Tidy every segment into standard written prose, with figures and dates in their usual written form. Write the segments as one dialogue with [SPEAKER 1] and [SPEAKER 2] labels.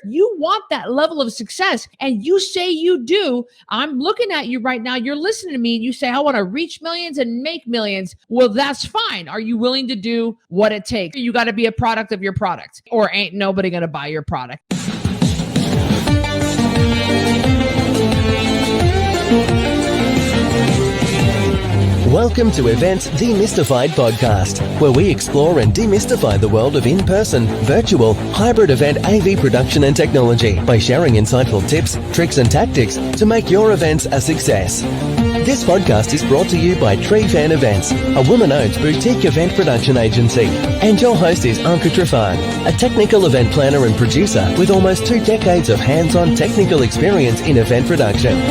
[SPEAKER 1] You want that level of success, and you say you do. I'm looking at you right now. You're listening to me, and you say, I want to reach millions and make millions. Well, that's fine. Are you willing to do what it takes? You got to be a product of your product, or ain't nobody going to buy your product.
[SPEAKER 2] Welcome to Events Demystified podcast, where we explore and demystify the world of in-person, virtual, hybrid event AV production and technology by sharing insightful tips, tricks and tactics to make your events a success. This podcast is brought to you by Trifan Events, a woman-owned boutique event production agency. And your host is Anca Trifan, a technical event planner and producer with almost 2 decades of hands-on technical experience in event production.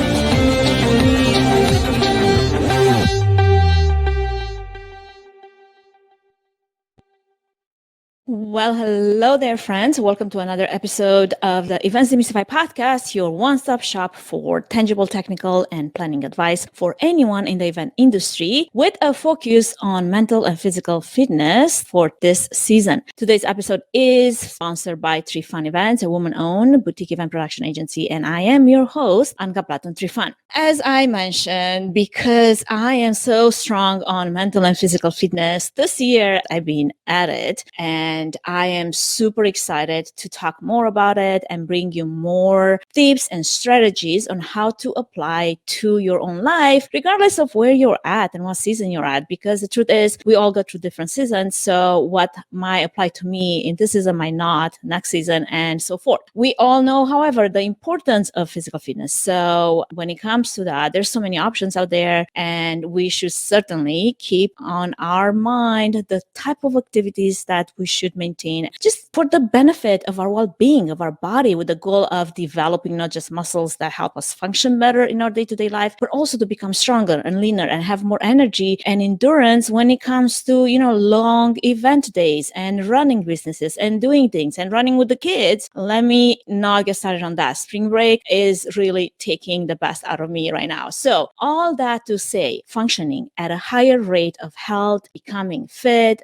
[SPEAKER 3] Well, hello there, friends. Welcome to another episode of the Events Demystified podcast, your one-stop shop for tangible technical and planning advice for anyone in the event industry, with a focus on mental and physical fitness for this season. Today's episode is sponsored by Trifan Events, a woman-owned boutique event production agency, and I am your host, Anca Trifan. As I mentioned, because I am so strong on mental and physical fitness, this year I've been at it, and I am super excited to talk more about it and bring you more tips and strategies on how to apply to your own life, regardless of where you're at and what season you're at. Because the truth is, we all go through different seasons. So what might apply to me in this season might not next season, and so forth. We all know, however, the importance of physical fitness. So when it comes to that, there's so many options out there, and we should certainly keep on our mind the type of activities that we should maintain just for the benefit of our well-being of our body, with the goal of developing not just muscles that help us function better in our day-to-day life, but also to become stronger and leaner and have more energy and endurance when it comes to, long event days and running businesses and doing things and running with the kids. Let me not get started on that. Spring break is really taking the best out of me right now. So all that to say, functioning at a higher rate of health, becoming fit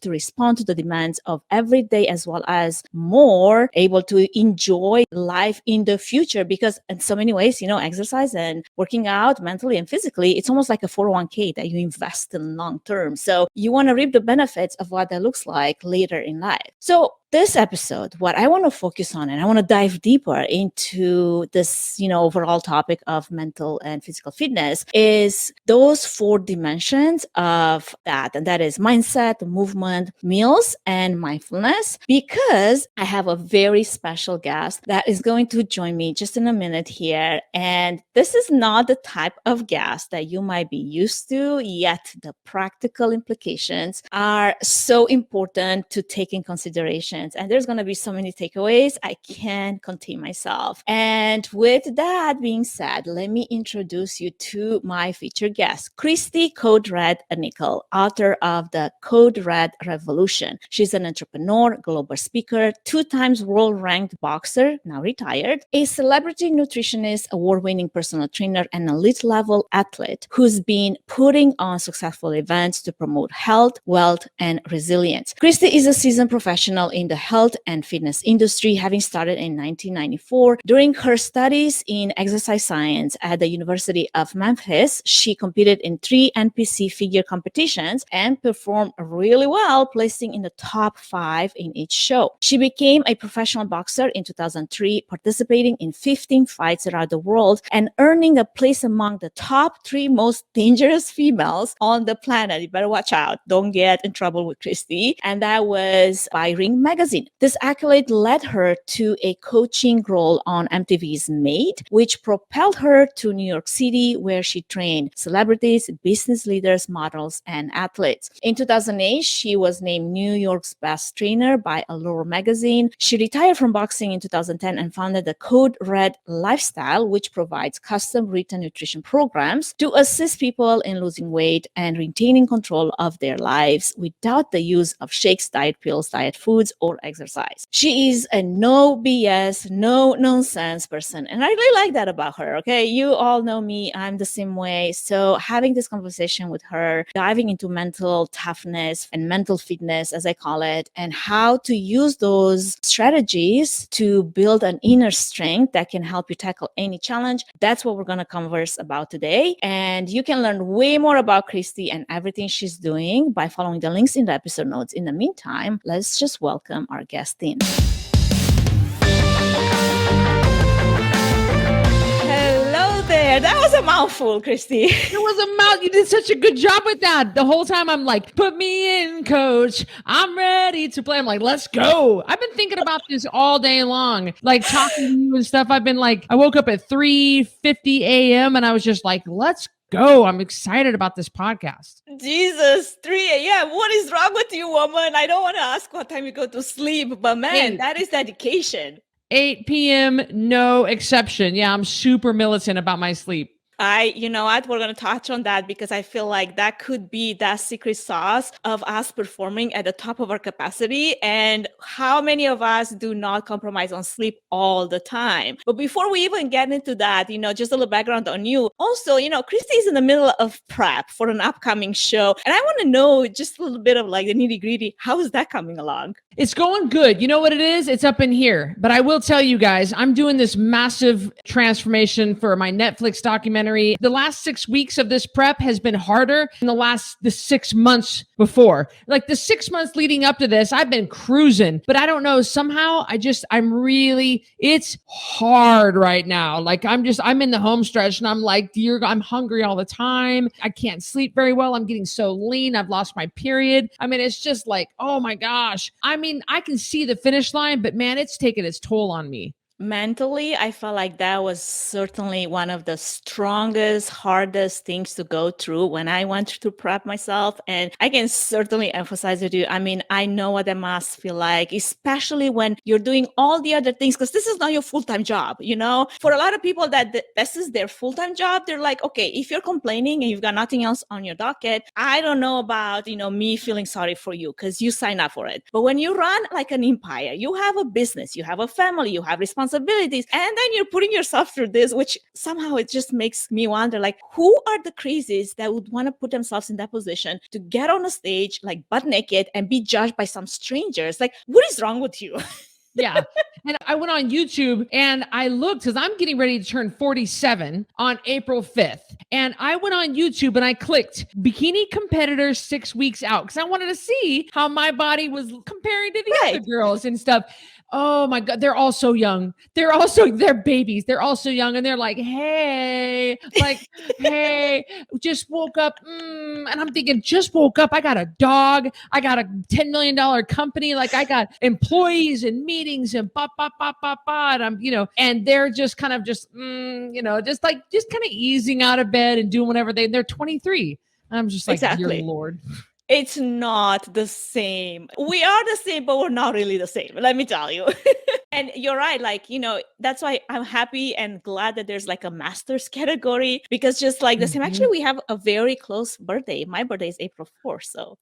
[SPEAKER 3] to respond to the demands of every day, as well as more able to enjoy life in the future. Because in so many ways, exercise and working out mentally and physically, it's almost like a 401k that you invest in long term. So you want to reap the benefits of what that looks like later in life. So this episode, what I want to focus on, and I want to dive deeper into this, overall topic of mental and physical fitness, is those 4 dimensions of that. And that is mindset, movement, meals, and mindfulness, because I have a very special guest that is going to join me just in a minute here. And this is not the type of guest that you might be used to, yet the practical implications are so important to take in consideration. And there's going to be so many takeaways. I can't contain myself. And with that being said, let me introduce you to my featured guest, Cristy Code Red Nickel, author of the Code Red Revolution. She's an entrepreneur, global speaker, 2 times world-ranked boxer, now retired, a celebrity nutritionist, award-winning personal trainer, and elite-level athlete who's been putting on successful events to promote health, wealth, and resilience. Cristy is a seasoned professional in the health and fitness industry, having started in 1994. During her studies in exercise science at the University of Memphis, she competed in 3 NPC figure competitions and performed really well, placing in the top 5 in each show. She became a professional boxer in 2003, participating in 15 fights around the world and earning a place among the top 3 most dangerous females on the planet. You better watch out. Don't get in trouble with Cristy. And that was by Ring Magazine. This accolade led her to a coaching role on MTV's Made, which propelled her to New York City, where she trained celebrities, business leaders, models, and athletes. In 2008, she was named New York's best trainer by Allure magazine. She retired from boxing in 2010 and founded the Code Red Lifestyle, which provides custom written nutrition programs to assist people in losing weight and retaining control of their lives without the use of shakes, diet pills, diet foods, or exercise. She is a no BS, no nonsense person. And I really like that about her. Okay. You all know me. I'm the same way. So having this conversation with her, diving into mental toughness and mental fitness, as I call it, and how to use those strategies to build an inner strength that can help you tackle any challenge. That's what we're going to converse about today. And you can learn way more about Cristy and everything she's doing by following the links in the episode notes. In the meantime, let's just welcome our guest in. Hello there. That was a mouthful, Cristy.
[SPEAKER 1] It was a mouth. You did such a good job with that. The whole time I'm like, put me in, coach. I'm ready to play. I'm like, let's go. I've been thinking about this all day long, like talking to you and stuff. I've been like, I woke up at 3:50 a.m. and I was just like, let's go. I'm excited about this podcast.
[SPEAKER 3] Jesus, 3 a.m. What is wrong with you, woman? I don't want to ask what time you go to sleep, but man, that is dedication.
[SPEAKER 1] 8 p.m., no exception. Yeah, I'm super militant about my sleep.
[SPEAKER 3] You know what, we're going to touch on that because I feel like that could be that secret sauce of us performing at the top of our capacity. And how many of us do not compromise on sleep all the time? But before we even get into that, just a little background on you. Also, Cristy is in the middle of prep for an upcoming show. And I want to know just a little bit of like the nitty gritty. How is that coming along?
[SPEAKER 1] It's going good. You know what it is? It's up in here. But I will tell you guys, I'm doing this massive transformation for my Netflix documentary. The last 6 weeks of this prep has been harder than the 6 months before. Like the 6 months leading up to this, I've been cruising, but I don't know. Somehow it's hard right now. Like I'm in the home stretch and I'm like, I'm hungry all the time. I can't sleep very well. I'm getting so lean. I've lost my period. I mean, it's just like, oh my gosh. I mean, I can see the finish line, but man, it's taken its toll on me.
[SPEAKER 3] Mentally, I felt like that was certainly one of the strongest, hardest things to go through when I went to prep myself. And I can certainly emphasize with you. I mean, I know what it must feel like, especially when you're doing all the other things, because this is not your full-time job. For a lot of people this is their full-time job, they're like, okay, if you're complaining and you've got nothing else on your docket, I don't know about, me feeling sorry for you because you sign up for it. But when you run like an empire, you have a business, you have a family, you have responsibilities, and then you're putting yourself through this, which somehow it just makes me wonder, like, who are the crazies that would want to put themselves in that position to get on a stage like butt naked and be judged by some strangers? Like, what is wrong with you?
[SPEAKER 1] Yeah. And I went on YouTube and I looked because I'm getting ready to turn 47 on April 5th. And I went on YouTube and I clicked bikini competitors 6 weeks out because I wanted to see how my body was comparing to the other girls and stuff. Oh my God. They're all so young. They're babies. They're all so young. And they're like, hey, just woke up. And I'm thinking, just woke up. I got a dog. I got a $10 million company. Like I got employees and meetings and and I'm, and they're just kind of just kind of easing out of bed and doing whatever they're 23. I'm just like,
[SPEAKER 3] exactly.
[SPEAKER 1] Dear Lord.
[SPEAKER 3] It's not the same. We are the same, but we're not really the same. Let me tell you. And you're right. Like, that's why I'm happy and glad that there's like a master's category because just like the same, actually, we have a very close birthday. My birthday is April 4th. So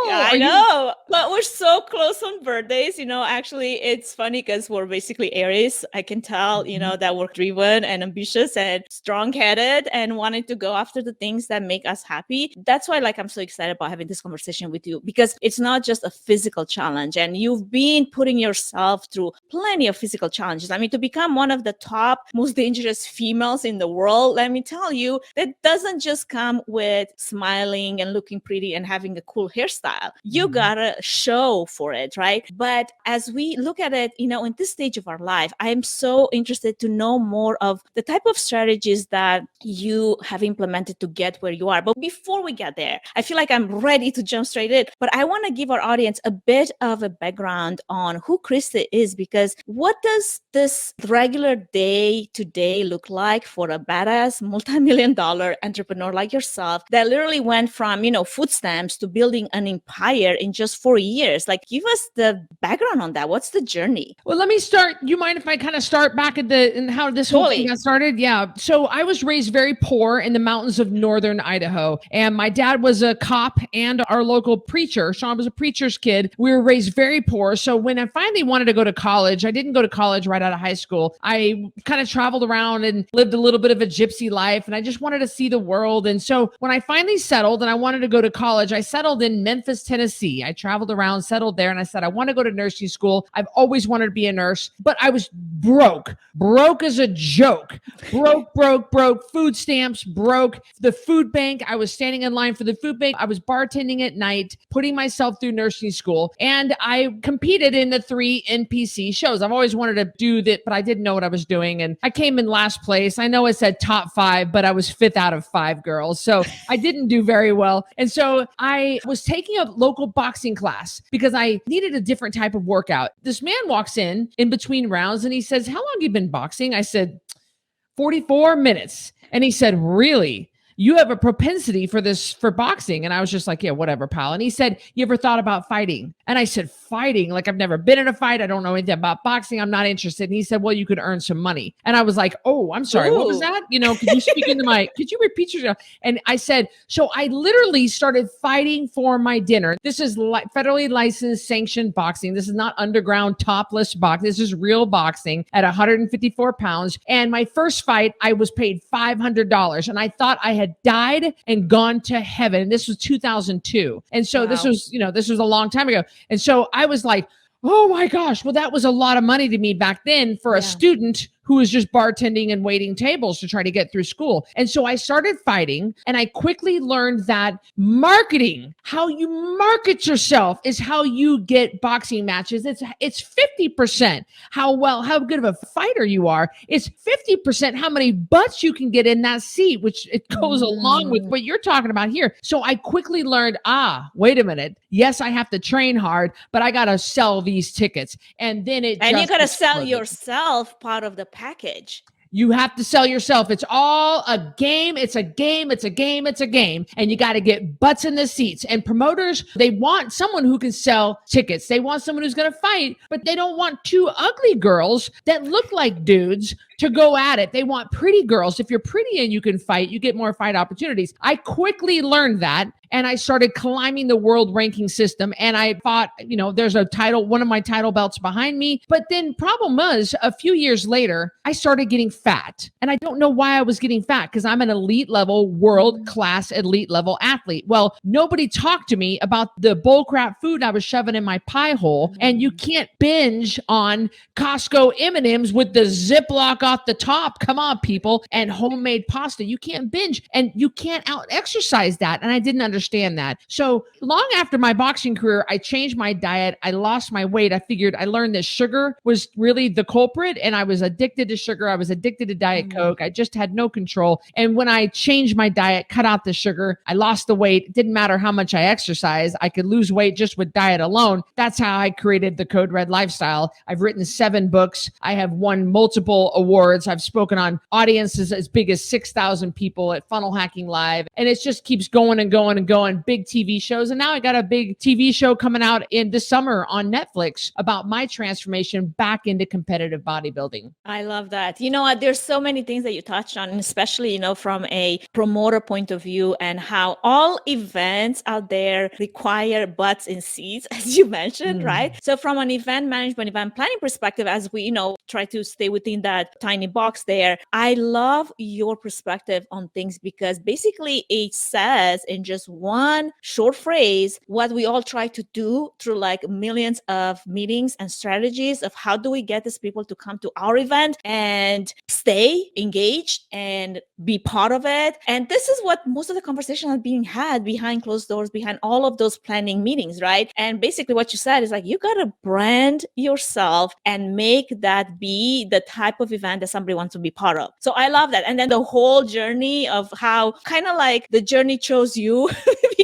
[SPEAKER 3] yeah, I know, but we're so close on birthdays. Actually, it's funny because we're basically Aries. I can tell, that we're driven and ambitious and strong-headed and wanting to go after the things that make us happy. That's why, I'm so excited about having this conversation with you because it's not just a physical challenge. And you've been putting yourself through plenty of physical challenges. I mean, to become one of the top, most dangerous females in the world, let me tell you, that doesn't just come with smiling and looking pretty and having a cool hairstyle. You gotta show for it, right? But as we look at it, in this stage of our life, I am so interested to know more of the type of strategies that you have implemented to get where you are. But before we get there, I feel like I'm ready to jump straight in. But I want to give our audience a bit of a background on who Cristy is, because what does this regular day-to-day look like for a badass multimillion-dollar entrepreneur like yourself that literally went from, food stamps to building an empire in just 4 years. Like, give us the background on that. What's the journey?
[SPEAKER 1] Well, let me start. You mind if I kind of start back at and how this whole thing got started? Yeah. So I was raised very poor in the mountains of northern Idaho, and my dad was a cop and our local preacher. Sean was a preacher's kid. We were raised very poor. So when I finally wanted to go to college, I didn't go to college right out of high school. I kind of traveled around and lived a little bit of a gypsy life, and I just wanted to see the world. And so when I finally settled and I wanted to go to college, I settled in Memphis, Tennessee. I traveled around, settled there, and I said, I want to go to nursing school. I've always wanted to be a nurse, but I was broke as a joke, broke, food stamps, broke, the food bank. I was standing in line for the food bank. I was bartending at night, putting myself through nursing school. And I competed in the 3 NPC shows. I've always wanted to do that, but I didn't know what I was doing. And I came in last place. I know it said top 5, but I was 5th out of 5 girls. So I didn't do very well. And so I was taking a local boxing class because I needed a different type of workout. This man walks in between rounds and he says, how long have you been boxing? I said, 44 minutes. And he said, really? You have a propensity for boxing. And I was just like, yeah, whatever, pal. And he said, you ever thought about fighting? And I said, fighting? Like, I've never been in a fight. I don't know anything about boxing. I'm not interested. And he said, well, you could earn some money. And I was like, oh, I'm sorry. Ooh. What was that? Could you speak into could you repeat yourself? And I said, so I literally started fighting for my dinner. This is federally licensed, sanctioned boxing. This is not underground topless boxing. This is real boxing at 154 pounds. And my first fight, I was paid $500. And I thought I had died and gone to heaven. This was 2002. And so this was a long time ago. And so I was like, oh my gosh, well, that was a lot of money to me back then for a student who was just bartending and waiting tables to try to get through school. And so I started fighting, and I quickly learned that marketing, how you market yourself, is how you get boxing matches. It's 50% how good of a fighter you are. It's 50% how many butts you can get in that seat, which it goes along with what you're talking about here. So I quickly learned, wait a minute. Yes, I have to train hard, but I got to sell these tickets. And then you
[SPEAKER 3] got to sell yourself part of the package.
[SPEAKER 1] You have to sell yourself. It's all a game. It's a game. And you got to get butts in the seats. And promoters, they want someone who can sell tickets. They want someone who's going to fight, but they don't want 2 ugly girls that look like dudes to go at it. They want pretty girls. If you're pretty and you can fight, you get more fight opportunities. I quickly learned that. And I started climbing the world ranking system. And I thought, there's a title, one of my title belts behind me. But then problem was, a few years later, I started getting fat. And I don't know why I was getting fat, because I'm an elite level, world-class elite level athlete. Well, nobody talked to me about the bullcrap food I was shoving in my pie hole. And you can't binge on Costco M&Ms with the Ziploc off the top. Come on, people. And homemade pasta. You can't binge, and you can't out-exercise that. And I didn't understand that. So long after my boxing career, I changed my diet. I lost my weight. I learned that sugar was really the culprit, and I was addicted to sugar. I was addicted to Diet Coke. I just had no control. And when I changed my diet, cut out the sugar, I lost the weight. It didn't matter how much I exercised. I could lose weight just with diet alone. That's how I created the Code Red lifestyle. I've written 7 books. I have won multiple awards. I've spoken on audiences as big as 6,000 people at Funnel Hacking Live. And it just keeps going and going and going, big TV shows. And now I got a big TV show coming out in this summer on Netflix about my transformation back into competitive bodybuilding.
[SPEAKER 3] I love that. You know what? There's so many things that you touched on, especially, from a promoter point of view, and how all events out there require butts in seats, as you mentioned, right? So from an event management, event planning perspective, as we, try to stay within that tiny box there, I love your perspective on things, because basically it says in just one short phrase what we all try to do through like millions of meetings and strategies of how do we get these people to come to our event and stay engaged and be part of it. And this is what most of the conversation are being had behind closed doors, behind all of those planning meetings, right? And basically what you said is like, you got to brand yourself and make that be the type of event that somebody wants to be part of. So I love that. And then the whole journey of how kind of like the journey chose you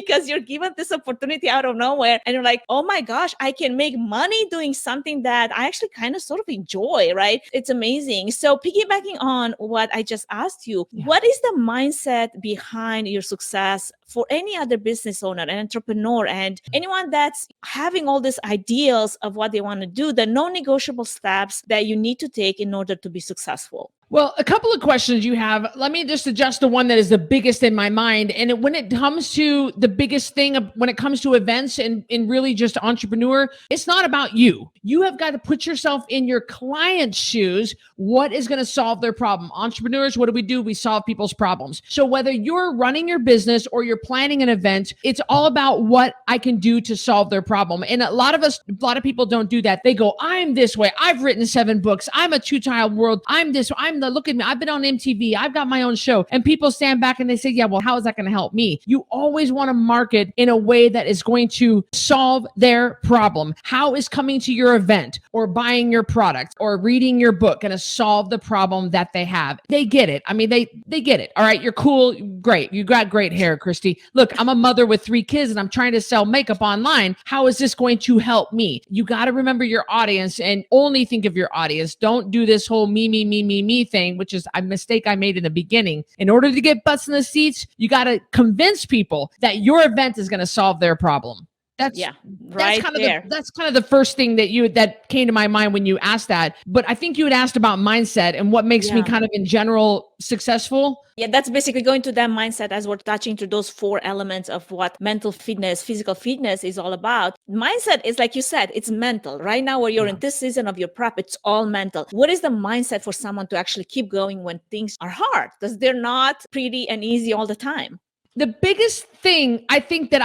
[SPEAKER 3] because you're given this opportunity out of nowhere and you're like, oh my gosh, I can make money doing something that I actually kind of sort of enjoy, right? It's amazing. So piggybacking on what I just asked you, what is the mindset behind your success for any other business owner, an entrepreneur, and anyone that's having all these ideals of what they want to do, the non-negotiable steps that you need to take in order to be successful?
[SPEAKER 1] Well, a couple of questions you have. Let me just adjust the one that is the biggest in my mind. And when it comes to the biggest thing, when it comes to events and really just entrepreneur, it's not about you. You have got to put yourself in your client's shoes. What is going to solve their problem? Entrepreneurs, what do? We solve people's problems. So whether you're running your business or you're planning an event, it's all about what I can do to solve their problem. And a lot of people don't do that. They go, I'm this way. I've written 7 books. I'm a 2-child world. Look at me. I've been on MTV. I've got my own show. And people stand back and they say, yeah, well, how is that going to help me? You always want to market in a way that is going to solve their problem. How is coming to your event or buying your product or reading your book going to solve the problem that they have? They get it. I mean, they get it. All right. You're cool. Great. You got great hair, Cristy. Look, I'm a mother with 3 kids and I'm trying to sell makeup online. How is this going to help me? You got to remember your audience and only think of your audience. Don't do this whole me thing, which is a mistake I made in the beginning. In order to get butts in the seats, you got to convince people that your event is going to solve their problem. That's kind of the first thing that came to my mind when you asked that. But I think you had asked about mindset and what makes me kind of in general successful.
[SPEAKER 3] Yeah, that's basically going to that mindset as we're touching to those 4 elements of what mental fitness, physical fitness is all about. Mindset is, like you said, it's mental. Right now, where you're in this season of your prep, it's all mental. What is the mindset for someone to actually keep going when things are hard? Because they're not pretty and easy all the time.
[SPEAKER 1] The biggest thing I think that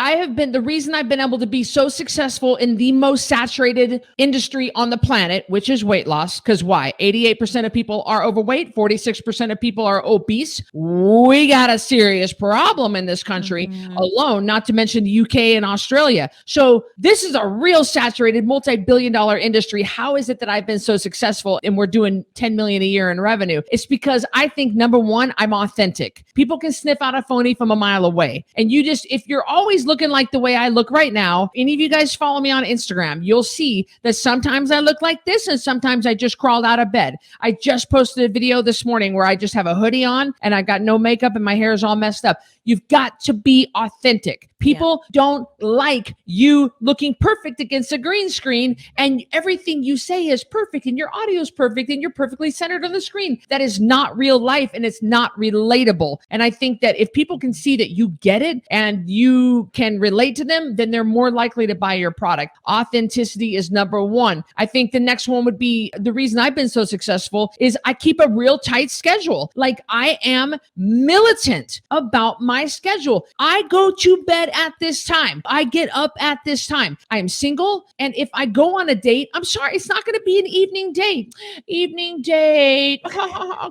[SPEAKER 1] the reason I've been able to be so successful in the most saturated industry on the planet, which is weight loss, because why? 88% of people are overweight, 46% of people are obese. We got a serious problem in this country alone, not to mention the UK and Australia. So this is a real saturated multi-billion-dollar industry. How is it that I've been so successful and we're doing 10 million a year in revenue? It's because I think, number one, I'm authentic. People can sniff out a phony from a mile away. And if you're always looking like the way I look right now, any of you guys follow me on Instagram, you'll see that sometimes I look like this and sometimes I just crawled out of bed. I just posted a video this morning where I just have a hoodie on and I got no makeup and my hair is all messed up. You've got to be authentic. People don't like you looking perfect against a green screen and everything you say is perfect and your audio is perfect and you're perfectly centered on the screen. That is not real life and it's not relatable. And I think that if people can see that you get it and you can relate to them, then they're more likely to buy your product. Authenticity is number 1. I think the next one would be the reason I've been so successful is I keep a real tight schedule. Like I am militant about my schedule. I go to bed at this time. I get up at this time. I am single. And if I go on a date, I'm sorry, it's not going to be an evening date. Evening date.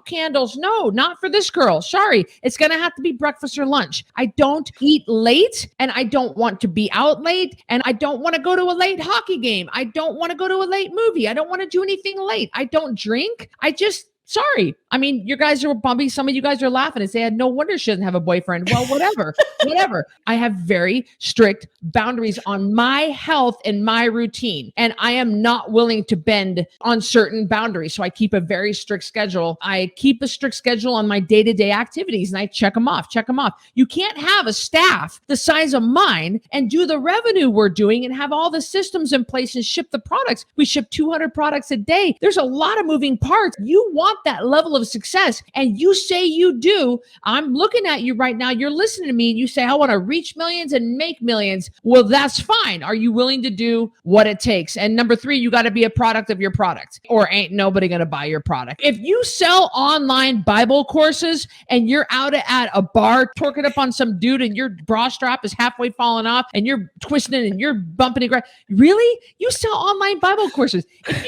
[SPEAKER 1] Candles. No, not for this girl. Sorry. It's going to have to be breakfast or lunch. I don't eat late and I don't want to be out late and I don't want to go to a late hockey game. I don't want to go to a late movie. I don't want to do anything late. I don't drink. Sorry. I mean, you guys are bumpy. Some of you guys are laughing and say, no wonder she doesn't have a boyfriend. Well, whatever. I have very strict boundaries on my health and my routine. And I am not willing to bend on certain boundaries. So I keep a very strict schedule. I keep a strict schedule on my day-to-day activities and I check them off. You can't have a staff the size of mine and do the revenue we're doing and have all the systems in place and ship the products. We ship 200 products a day. There's a lot of moving parts. You want that level of success and you say you do. I'm looking at you right now. You're listening to me and you say, I want to reach millions and make millions. Well, that's fine. Are you willing to do what it takes? And number 3, you got to be a product of your product or ain't nobody going to buy your product. If you sell online Bible courses and you're out at a bar torquing up on some dude and your bra strap is halfway falling off and you're twisting it and you're bumping it, really? You sell online Bible courses. If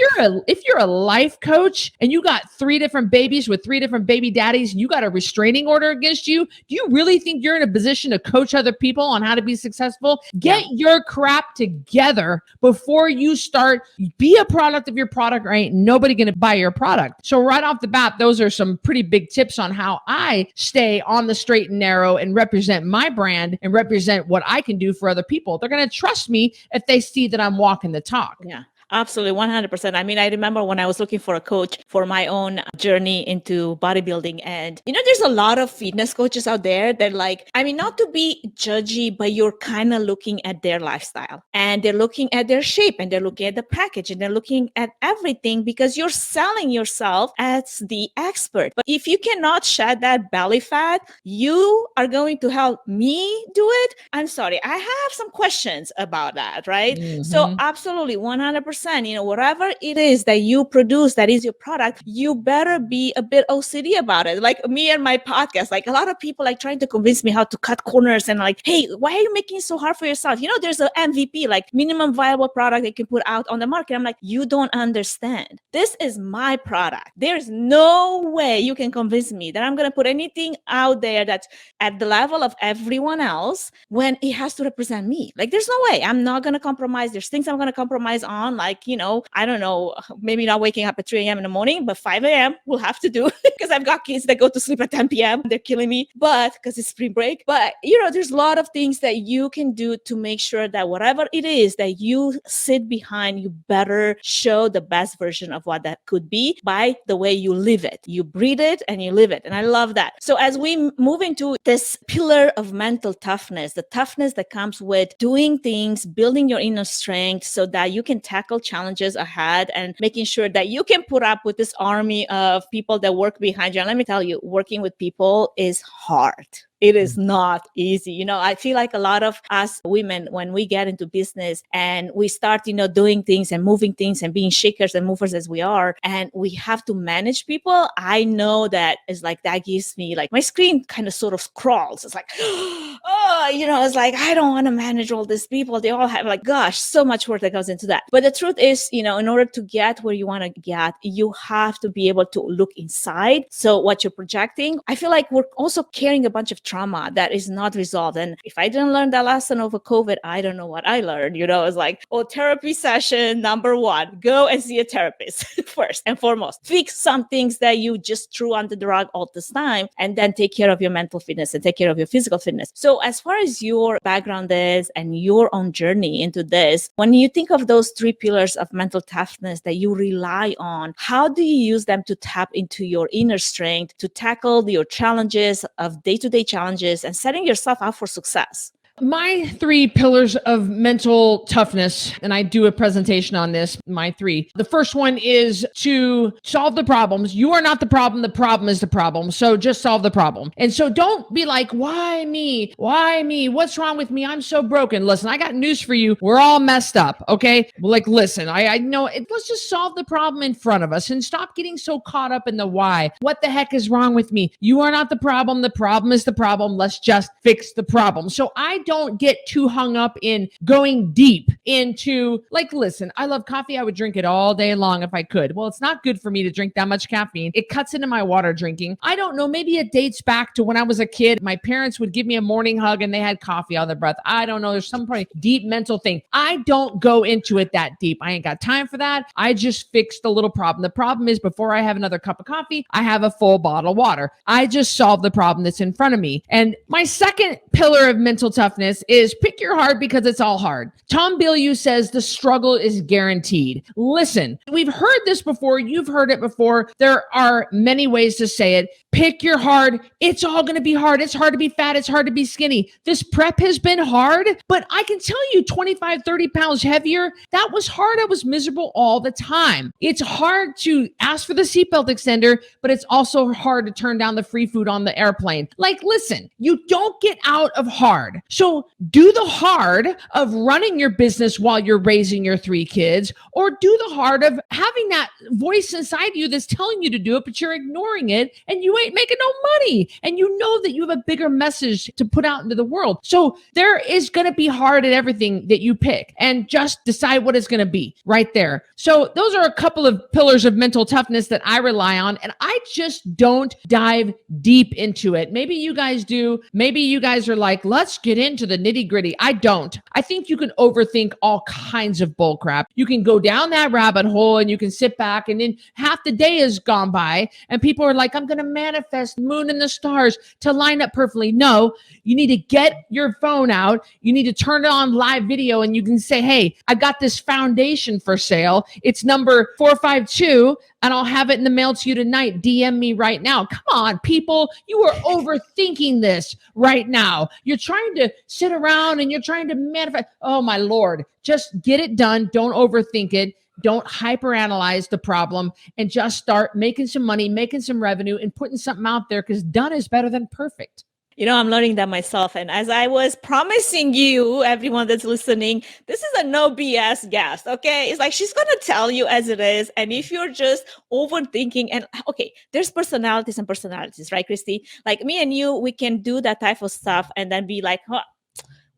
[SPEAKER 1] you're a life coach and you got 3 different babies with 3 different baby daddies, and you got a restraining order against you. Do you really think you're in a position to coach other people on how to be successful? Get your crap together before you start. Be a product of your product, or ain't nobody going to buy your product. So right off the bat, those are some pretty big tips on how I stay on the straight and narrow and represent my brand and represent what I can do for other people. They're going to trust me if they see that I'm walking the talk.
[SPEAKER 3] Yeah. Absolutely, 100%. I mean, I remember when I was looking for a coach for my own journey into bodybuilding, and there's a lot of fitness coaches out there that not to be judgy, but you're kind of looking at their lifestyle and they're looking at their shape and they're looking at the package and they're looking at everything because you're selling yourself as the expert. But if you cannot shed that belly fat, you are going to help me do it. I'm sorry, I have some questions about that, right?
[SPEAKER 1] Mm-hmm.
[SPEAKER 3] So absolutely, 100%. Whatever it is that you produce, that is your product, you better be a bit OCD about it. Like me and my podcast, a lot of people trying to convince me how to cut corners and hey, why are you making it so hard for yourself? There's an MVP, minimum viable product they can put out on the market. I'm like, you don't understand. This is my product. There's no way you can convince me that I'm going to put anything out there that's at the level of everyone else when it has to represent me. There's no way. I'm not going to compromise. There's things I'm going to compromise on, I don't know, maybe not waking up at 3 a.m. in the morning, but 5 a.m. we'll have to do because I've got kids that go to sleep at 10 p.m. They're killing me, but because it's spring break. But, there's a lot of things that you can do to make sure that whatever it is that you sit behind, you better show the best version of what that could be by the way you live it. You breathe it and you live it. And I love that. So as we move into this pillar of mental toughness, the toughness that comes with doing things, building your inner strength so that you can tackle challenges ahead and making sure that you can put up with this army of people that work behind you. And let me tell you, working with people is hard. It is not easy. I feel like a lot of us women, when we get into business and we start, doing things and moving things and being shakers and movers as we are, and we have to manage people, I know that is that gives me my screen kind of sort of crawls. It's it's I don't want to manage all these people. They all have gosh, so much work that goes into that. But the truth is, in order to get where you want to get, you have to be able to look inside. So what you're projecting, I feel like we're also carrying a bunch of trauma that is not resolved. And if I didn't learn that lesson over COVID, I don't know what I learned. It's therapy session number 1, go and see a therapist first and foremost. Fix some things that you just threw under the rug all this time, and then take care of your mental fitness and take care of your physical fitness. So as far as your background is and your own journey into this, when you think of those 3 pillars of mental toughness that you rely on, how do you use them to tap into your inner strength to tackle your challenges of day-to-day challenges and setting yourself up for success?
[SPEAKER 1] My 3 pillars of mental toughness, and I do a presentation on this, my 3. The first one is to solve the problems. You are not the problem is the problem. So just solve the problem. And so don't be like, why me? Why me? What's wrong with me? I'm so broken. Listen, I got news for you. We're all messed up, okay? Listen, I know it. Let's just solve the problem in front of us and stop getting so caught up in the why. What the heck is wrong with me? You are not the problem is the problem. Let's just fix the problem. So I don't get too hung up in going deep into listen, I love coffee. I would drink it all day long if I could. Well, it's not good for me to drink that much caffeine. It cuts into my water drinking. I don't know. Maybe it dates back to when I was a kid. My parents would give me a morning hug and they had coffee on their breath. I don't know. There's some pretty deep mental thing. I don't go into it that deep. I ain't got time for that. I just fixed a little problem. The problem is before I have another cup of coffee, I have a full bottle of water. I just solved the problem that's in front of me. And my second pillar of mental toughness is pick your heart because it's all hard. Tom Bilyeu says the struggle is guaranteed. Listen, we've heard this before. You've heard it before. There are many ways to say it. Pick your heart. It's all going to be hard. It's hard to be fat. It's hard to be skinny. This prep has been hard, but I can tell you 25, 30 pounds heavier, that was hard. I was miserable all the time. It's hard to ask for the seatbelt extender, but it's also hard to turn down the free food on the airplane. Listen, you don't get out of hard. So So do the hard of running your business while you're raising your 3 kids, or do the hard of having that voice inside you that's telling you to do it, but you're ignoring it and you ain't making no money. And you know that you have a bigger message to put out into the world. So there is going to be hard at everything that you pick, and just decide what it's going to be right there. So those are a couple of pillars of mental toughness that I rely on, and I just don't dive deep into it. Maybe you guys do. Maybe you guys are like, let's get into the nitty gritty. I don't. I think you can overthink all kinds of bull crap. You can go down that rabbit hole and you can sit back, and then half the day has gone by and people are like, I'm going to manifest moon and the stars to line up perfectly. No, you need to get your phone out. You need to turn it on live video, and you can say, hey, I got this foundation for sale. It's number 452, and I'll have it in the mail to you tonight. DM me right now. Come on, people. You are overthinking this right now. You're trying to sit around and you're trying to manifest. Oh, my Lord. Just get it done. Don't overthink it. Don't hyperanalyze the problem, and just start making some money, making some revenue, and putting something out there, because done is better than perfect.
[SPEAKER 3] You know, I'm learning that myself. And as I was promising you, everyone that's listening, this is a no BS guest, okay? It's like she's going to tell you as it is. And if you're just overthinking, and okay, there's personalities and personalities, right, Cristy? Like me and you, we can do that type of stuff and then be like, huh,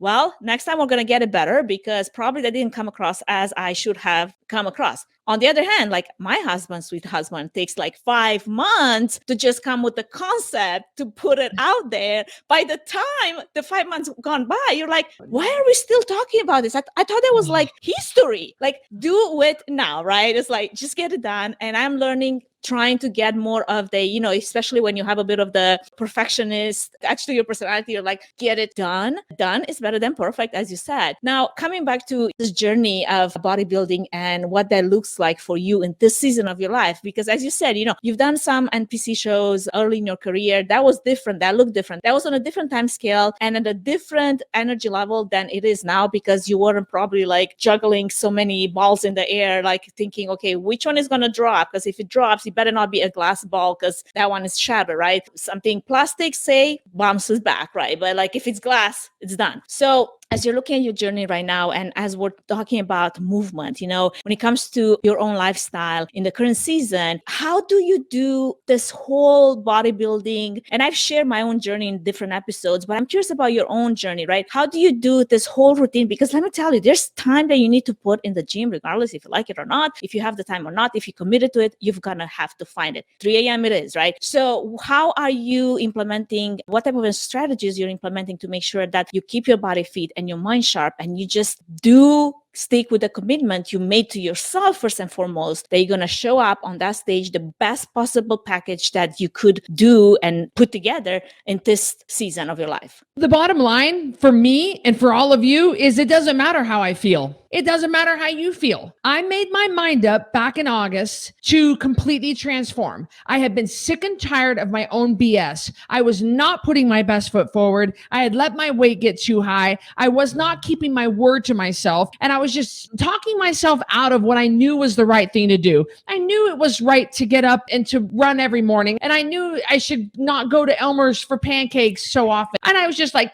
[SPEAKER 3] well, next time we're going to get it better, because probably that didn't come across as I should have come across. On the other hand, like my husband, sweet husband, takes like 5 months to just come with the concept, to put it out there. By the time the 5 months gone by, you're like, why are we still talking about this? I thought that was like history. Like, do it now, right? It's like, just get it done. And I'm learning, trying to get more of the, you know, especially when you have a bit of the perfectionist, actually your personality, you're like, get it done. Done is better than perfect, as you said. Now, coming back to this journey of bodybuilding and what that looks like for you in this season of your life, because as you said, you know, you've done some NPC shows early in your career. That was different. That looked different. That was on a different time scale and at a different energy level than it is now, because you weren't probably like juggling so many balls in the air, like thinking, okay, which one is going to drop? Because if it drops, it better not be a glass ball, because that one is shattered, right? Something plastic, say, bounces back, right? But like if it's glass, it's done. So as you're looking at your journey right now, and as we're talking about movement, you know, when it comes to your own lifestyle in the current season, how do you do this whole bodybuilding? And I've shared my own journey in different episodes, but I'm curious about your own journey, right? How do you do this whole routine? Because let me tell you, there's time that you need to put in the gym, regardless if you like it or not, if you have the time or not, if you're committed to it, you're gonna have to find it. 3 a.m. it is, right? So how are you implementing, what type of strategies you're implementing to make sure that you keep your body fit and your mind sharp, and you just do stick with the commitment you made to yourself first and foremost, that you're going to show up on that stage the best possible package that you could do and put together in this season of your life?
[SPEAKER 1] The bottom line for me and for all of you is, it doesn't matter how I feel. It doesn't matter how you feel. I made my mind up back in August to completely transform. I had been sick and tired of my own BS. I was not putting my best foot forward. I had let my weight get too high. I was not keeping my word to myself. And I was just talking myself out of what I knew was the right thing to do. I knew it was right to get up and to run every morning. And I knew I should not go to Elmer's for pancakes so often. And I was just like,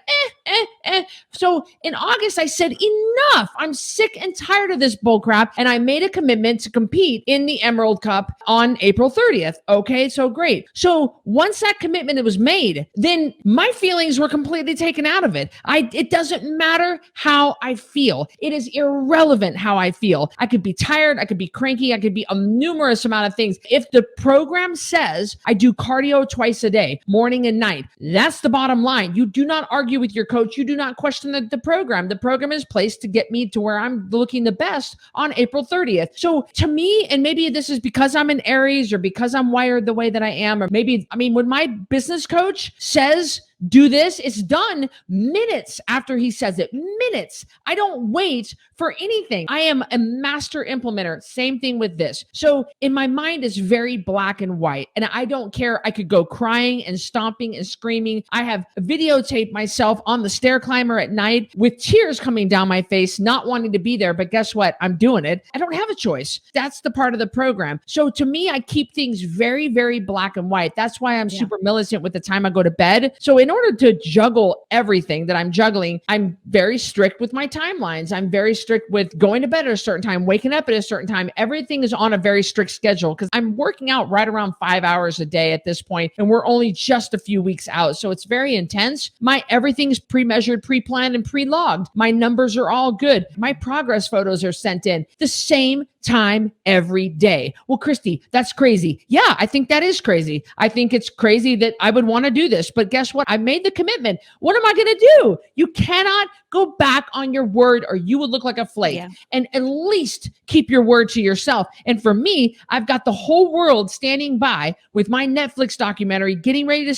[SPEAKER 1] So in August, I said, enough. I'm sick and tired of this bullcrap. And I made a commitment to compete in the Emerald Cup on April 30th. Okay, so great. So once that commitment was made, then my feelings were completely taken out of it. It doesn't matter how I feel. It is irrelevant how I feel. I could be tired. I could be cranky. I could be a numerous amount of things. If the program says I do cardio twice a day, morning and night, that's the bottom line. You do not argue with your coach. You do not question the program. The program is placed to get me to where I'm looking the best on April 30th. So to me, and maybe this is because I'm an Aries or because I'm wired the way that I am, or maybe, when my business coach says, do this, it's done minutes after he says it. Minutes. I don't wait for anything. I am a master implementer. Same thing with this. So in my mind, it's very black and white, and I don't care. I could go crying and stomping and screaming. I have videotaped myself on the stair climber at night with tears coming down my face, not wanting to be there. But guess what? I'm doing it. I don't have a choice. That's the part of the program. So to me, I keep things very, very black and white. That's why I'm super militant with the time I go to bed. So in in order to juggle everything that I'm juggling, I'm very strict with my timelines. I'm very strict with going to bed at a certain time, waking up at a certain time. Everything is on a very strict schedule because I'm working out right around 5 hours a day at this point, and we're only just a few weeks out. So it's very intense. Everything's pre-measured, pre-planned, and pre-logged. My numbers are all good. My progress photos are sent in the same time every day. Well, Cristy, that's crazy. Yeah, I think that is crazy. I think it's crazy that I would want to do this, but guess what? I made the commitment. What am I going to do? You cannot go back on your word or you would look like a flake. Yeah. And at least keep your word to yourself. And for me, I've got the whole world standing by with my Netflix documentary, getting ready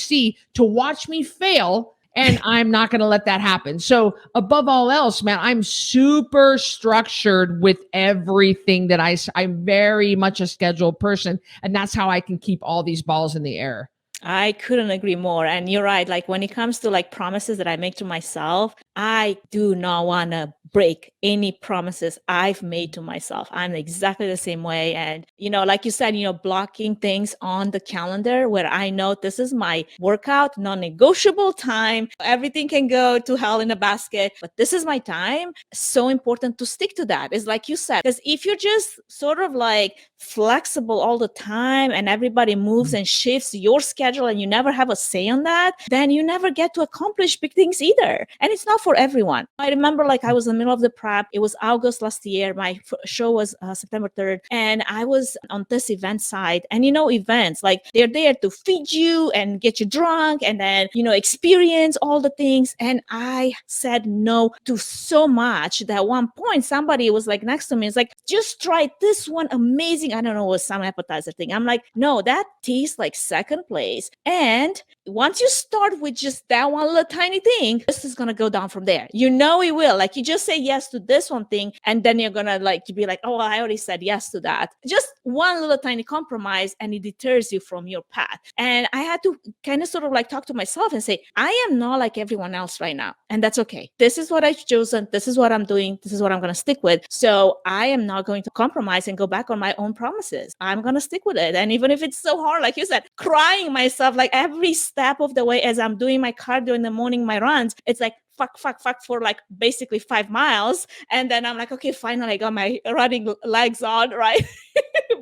[SPEAKER 1] to watch me fail. And I'm not going to let that happen. So above all else, man, I'm super structured with everything that I'm very much a scheduled person. And that's how I can keep all these balls in the air.
[SPEAKER 3] I couldn't agree more. And you're right. Like when it comes to like promises that I make to myself, I do not want to break any promises I've made to myself. I'm exactly the same way. And, like you said, blocking things on the calendar where I know this is my workout, non-negotiable time. Everything can go to hell in a basket, but this is my time. So important to stick to that. It's like you said, because if you're just sort of like flexible all the time and everybody moves and shifts your schedule and you never have a say on that, then you never get to accomplish big things either. And it's not for everyone. I remember like I was in the middle of the prep. It was August last year. My show was September 3rd. And I was on this event side. And events, like they're there to feed you and get you drunk and then, experience all the things. And I said no to so much that at one point somebody was like next to me. It's like, just try this one amazing. I don't know, it was some appetizer thing. I'm like, no, that tastes like second place. And once you start with just that one little tiny thing, this is going to go down from there. It will. Like you just say yes to this one thing and then you're going to be like, oh, I already said yes to that. Just one little tiny compromise and it deters you from your path. And I had to kind of sort of like talk to myself and say, I am not like everyone else right now. And that's okay. This is what I've chosen. This is what I'm doing. This is what I'm going to stick with. So I am not going to compromise and go back on my own promises. I'm going to stick with it. And even if it's so hard, like you said, crying myself like every step of the way as I'm doing my cardio in the morning, my runs, it's like, fuck for like basically 5 miles. And then I'm like, okay, finally I got my running legs on, right?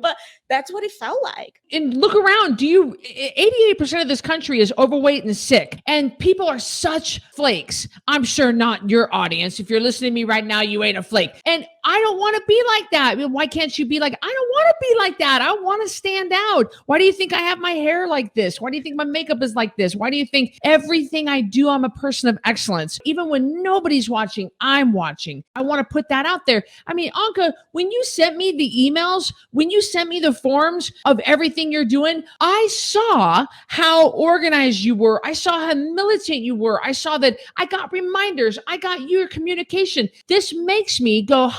[SPEAKER 3] But that's what it felt like.
[SPEAKER 1] And look around. 88% of this country is overweight and sick. And people are such flakes. I'm sure not your audience. If you're listening to me right now, you ain't a flake. And I don't want to be like that. I mean, why can't you be like, I don't want to be like that. I want to stand out. Why do you think I have my hair like this? Why do you think my makeup is like this? Why do you think everything I do, I'm a person of excellence? Even when nobody's watching, I'm watching. I want to put that out there. I mean, Anca, when you sent me the emails, when you sent me the forms of everything you're doing, I saw how organized you were. I saw how militant you were. I saw that I got reminders. I got your communication. This makes me go,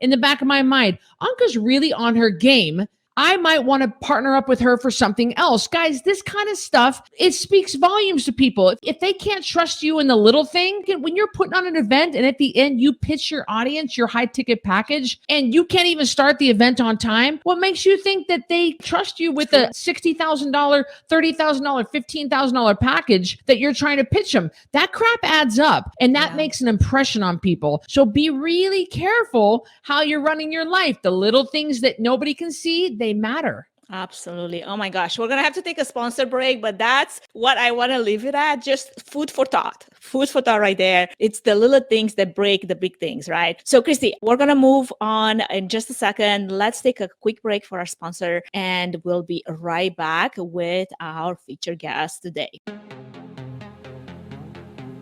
[SPEAKER 1] in the back of my mind, Anca's really on her game. I might want to partner up with her for something else. Guys, this kind of stuff, it speaks volumes to people. If they can't trust you in the little thing, when you're putting on an event and at the end you pitch your audience your high ticket package and you can't even start the event on time, what makes you think that they trust you with a $60,000, $30,000, $15,000 package that you're trying to pitch them? That crap adds up and that makes an impression on people. So be really careful how you're running your life. The little things that nobody can see, they matter.
[SPEAKER 3] Absolutely. Oh my gosh. We're going to have to take a sponsor break, but that's what I want to leave it at. Just food for thought. Food for thought right there. It's the little things that break the big things, right? So Cristy, we're going to move on in just a second. Let's take a quick break for our sponsor and we'll be right back with our featured guest today.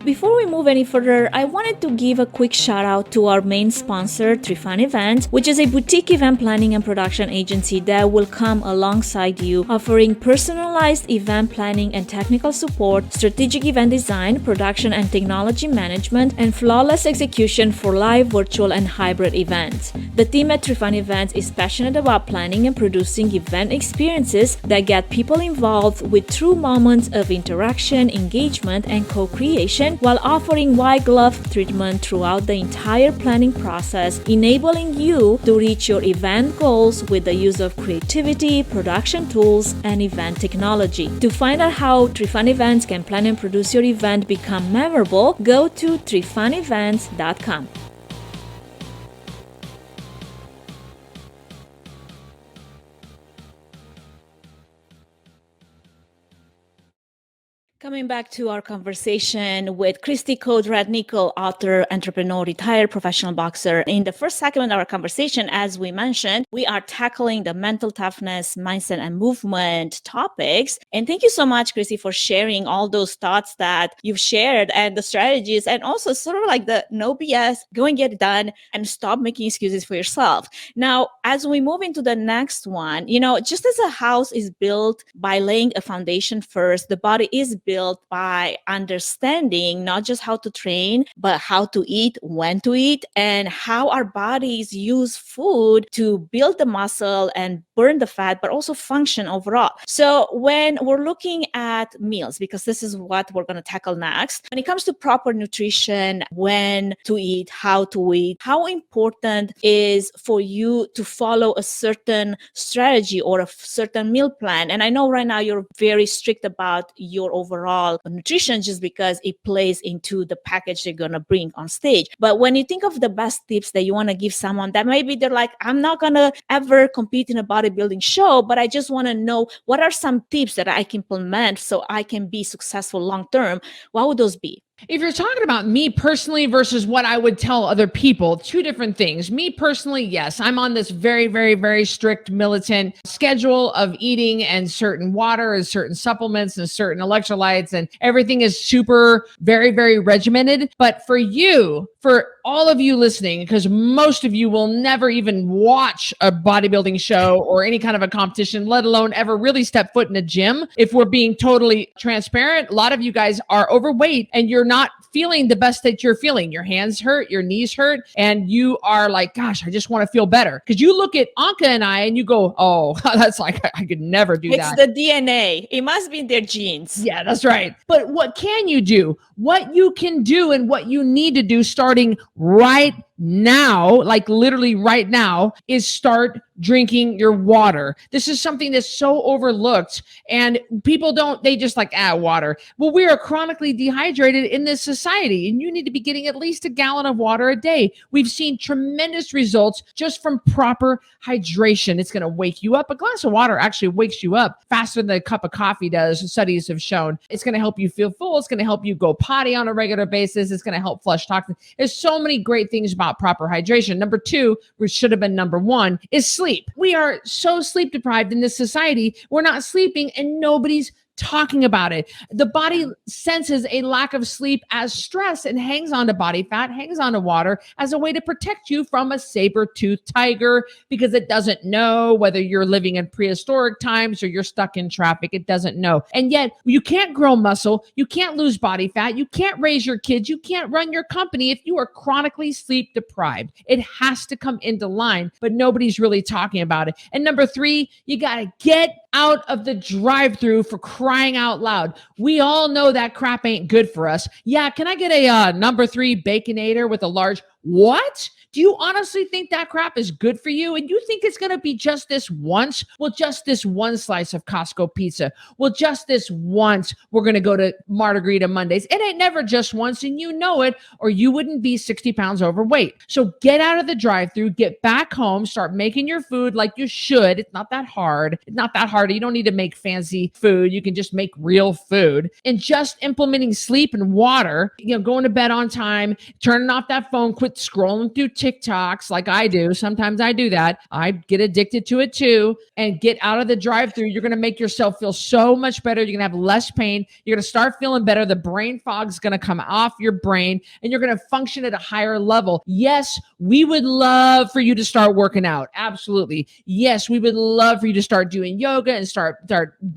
[SPEAKER 3] Before we move any further, I wanted to give a quick shout out to our main sponsor, Trifan Events, which is a boutique event planning and production agency that will come alongside you, offering personalized event planning and technical support, strategic event design, production and technology management, and flawless execution for live, virtual, and hybrid events. The team at Trifan Events is passionate about planning and producing event experiences that get people involved with true moments of interaction, engagement, and co-creation, while offering white glove treatment throughout the entire planning process, enabling you to reach your event goals with the use of creativity, production tools, and event technology. To find out how Trifan Events can plan and produce your event become memorable, go to trifanevents.com. Coming back to our conversation with Cristy Code Red Nickel, author, entrepreneur, retired professional boxer. In the first segment of our conversation, as we mentioned, we are tackling the mental toughness, mindset, and movement topics. And thank you so much, Cristy, for sharing all those thoughts that you've shared and the strategies, and also sort of like the no BS, go and get it done and stop making excuses for yourself. Now, as we move into the next one, just as a house is built by laying a foundation first, the body is built by understanding not just how to train, but how to eat, when to eat, and how our bodies use food to build the muscle and burn the fat, but also function overall. So when we're looking at meals, because this is what we're going to tackle next, when it comes to proper nutrition, when to eat, how important is for you to follow a certain strategy or a certain meal plan? And I know right now you're very strict about your overall nutrition just because it plays into the package they're going to bring on stage. But when you think of the best tips that you want to give someone that maybe they're like, I'm not going to ever compete in a bodybuilding show, but I just want to know what are some tips that I can implement so I can be successful long term, what would those be?
[SPEAKER 1] If you're talking about me personally versus what I would tell other people, two different things. Me personally, yes, I'm on this very, very, very strict militant schedule of eating and certain water and certain supplements and certain electrolytes, and everything is super, very, very regimented. But for you, for all of you listening, because most of you will never even watch a bodybuilding show or any kind of a competition, let alone ever really step foot in a gym. If we're being totally transparent, a lot of you guys are overweight and you're not feeling the best that you're feeling. Your hands hurt, your knees hurt, and you are like, gosh, I just want to feel better. Because you look at Anca and I and you go, oh, that's like, I could never do that.
[SPEAKER 3] It's the DNA. It must be in their genes.
[SPEAKER 1] Yeah, that's right. But what can you do? What you can do and what you need to do starting right now, like literally right now, is start drinking your water. This is something that's so overlooked and people they just like, water. Well, we are chronically dehydrated in this society and you need to be getting at least a gallon of water a day. We've seen tremendous results just from proper hydration. It's going to wake you up. A glass of water actually wakes you up faster than a cup of coffee does. Studies have shown it's going to help you feel full. It's going to help you go potty on a regular basis. It's going to help flush toxins. There's so many great things about proper hydration. Number two, which should have been number one, is sleep. We are so sleep deprived in this society. We're not sleeping and nobody's talking about it. The body senses a lack of sleep as stress and hangs on to body fat, hangs on to water as a way to protect you from a saber-toothed tiger, because it doesn't know whether you're living in prehistoric times or you're stuck in traffic. It doesn't know. And yet you can't grow muscle. You can't lose body fat. You can't raise your kids. You can't run your company if you are chronically sleep deprived. It has to come into line, but nobody's really talking about it. And number three, you got to get out of the drive-through for crying out loud. We all know that crap ain't good for us. Yeah, can I get a number 3 Baconator with a large what? Do you honestly think that crap is good for you? And you think it's going to be just this once? Well, just this one slice of Costco pizza. Well, just this once we're going to go to Margarita Mondays. It ain't never just once, and you know it, or you wouldn't be 60 pounds overweight. So get out of the drive-thru, get back home, start making your food like you should. It's not that hard. It's not that hard. You don't need to make fancy food. You can just make real food. And just implementing sleep and water, going to bed on time, turning off that phone, quit scrolling through TikToks like I do. Sometimes I do that. I get addicted to it too. And get out of the drive-thru. You're going to make yourself feel so much better. You're going to have less pain. You're going to start feeling better. The brain fog is going to come off your brain and you're going to function at a higher level. Yes, we would love for you to start working out. Absolutely. Yes, we would love for you to start doing yoga and start